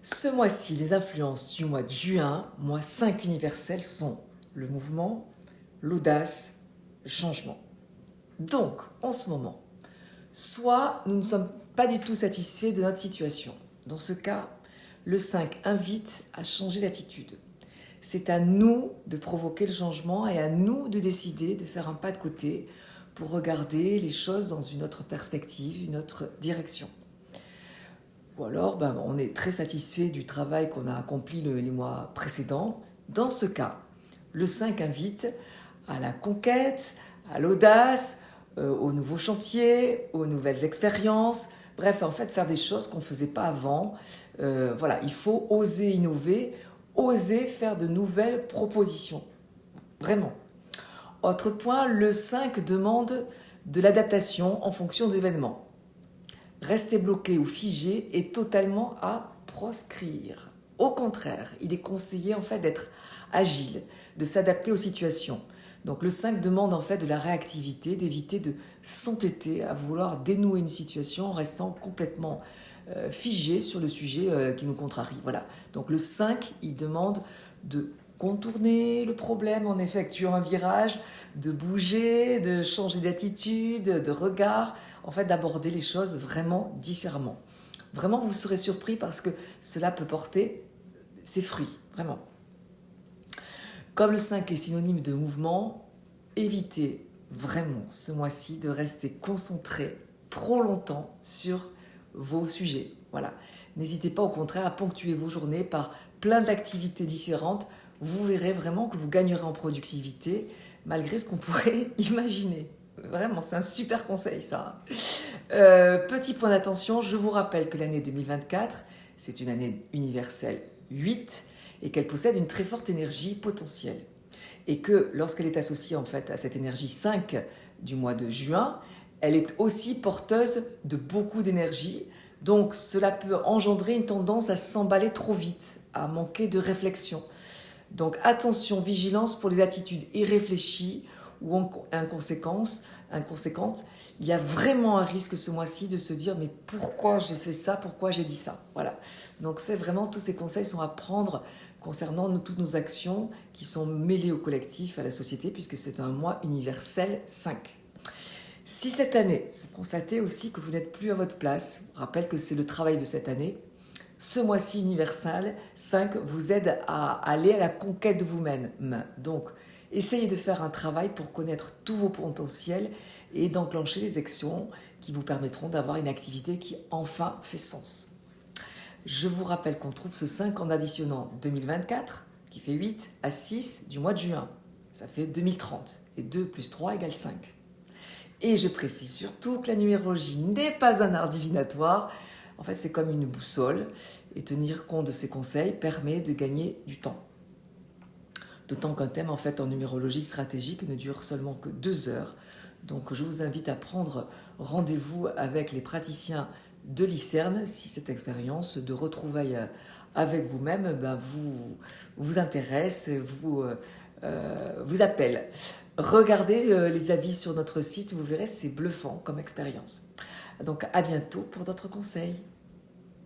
Ce mois-ci, les influences du mois de juin, mois 5 universel, sont le mouvement, l'audace, le changement. Donc, en ce moment, soit nous ne sommes pas du tout satisfaits de notre situation. Dans ce cas, le 5 invite à changer d'attitude. C'est à nous de provoquer le changement et à nous de décider de faire un pas de côté pour regarder les choses dans une autre perspective, une autre direction. Ou alors, on est très satisfait du travail qu'on a accompli les mois précédents. Dans ce cas, le 5 invite à la conquête, à l'audace, aux nouveaux chantiers, aux nouvelles expériences. Bref, en fait, faire des choses qu'on ne faisait pas avant. Voilà, il faut oser innover, oser faire de nouvelles propositions. Vraiment. Autre point, le 5 demande de l'adaptation en fonction des événements. Rester bloqué ou figé est totalement à proscrire. Au contraire, il est conseillé en fait d'être agile, de s'adapter aux situations. Donc le 5 demande en fait de la réactivité, d'éviter de s'entêter à vouloir dénouer une situation en restant complètement figé sur le sujet qui nous contrarie. Voilà. Donc le 5, il demande de contourner le problème en effectuant un virage, de bouger, de changer d'attitude, de regard, en fait d'aborder les choses vraiment différemment. Vraiment, vous serez surpris parce que cela peut porter ses fruits, vraiment. Comme le 5 est synonyme de mouvement, évitez vraiment ce mois-ci de rester concentré trop longtemps sur vos sujets. Voilà. N'hésitez pas au contraire à ponctuer vos journées par plein d'activités différentes. Vous verrez vraiment que vous gagnerez en productivité malgré ce qu'on pourrait imaginer. Vraiment, c'est un super conseil ça. Petit point d'attention, je vous rappelle que l'année 2024, c'est une année universelle 8 et qu'elle possède une très forte énergie potentielle. Et que lorsqu'elle est associée en fait à cette énergie 5 du mois de juin, elle est aussi porteuse de beaucoup d'énergie. Donc cela peut engendrer une tendance à s'emballer trop vite, à manquer de réflexion. Donc attention, vigilance pour les attitudes irréfléchies ou inconséquentes. Il y a vraiment un risque ce mois-ci de se dire mais pourquoi j'ai fait ça, pourquoi j'ai dit ça. Voilà. Donc c'est vraiment, tous ces conseils sont à prendre concernant toutes nos actions qui sont mêlées au collectif, à la société, puisque c'est un mois universel 5. Si cette année, vous constatez aussi que vous n'êtes plus à votre place, je vous rappelle que c'est le travail de cette année, ce mois-ci universel 5 vous aide à aller à la conquête de vous-même. Donc, essayez de faire un travail pour connaître tous vos potentiels et d'enclencher les actions qui vous permettront d'avoir une activité qui enfin fait sens. Je vous rappelle qu'on trouve ce 5 en additionnant 2024, qui fait 8, à 6 du mois de juin. Ça fait 2030. Et 2 plus 3 égale 5. Et je précise surtout que la numérologie n'est pas un art divinatoire. En fait, c'est comme une boussole. Et tenir compte de ces conseils permet de gagner du temps. D'autant qu'un thème en fait en numérologie stratégique ne dure seulement que 2 heures. Donc je vous invite à prendre rendez-vous avec les praticiens de l'ICERN si cette expérience de retrouvailles avec vous-même vous intéresse, vous appelle. Regardez les avis sur notre site, vous verrez, c'est bluffant comme expérience. Donc à bientôt pour d'autres conseils.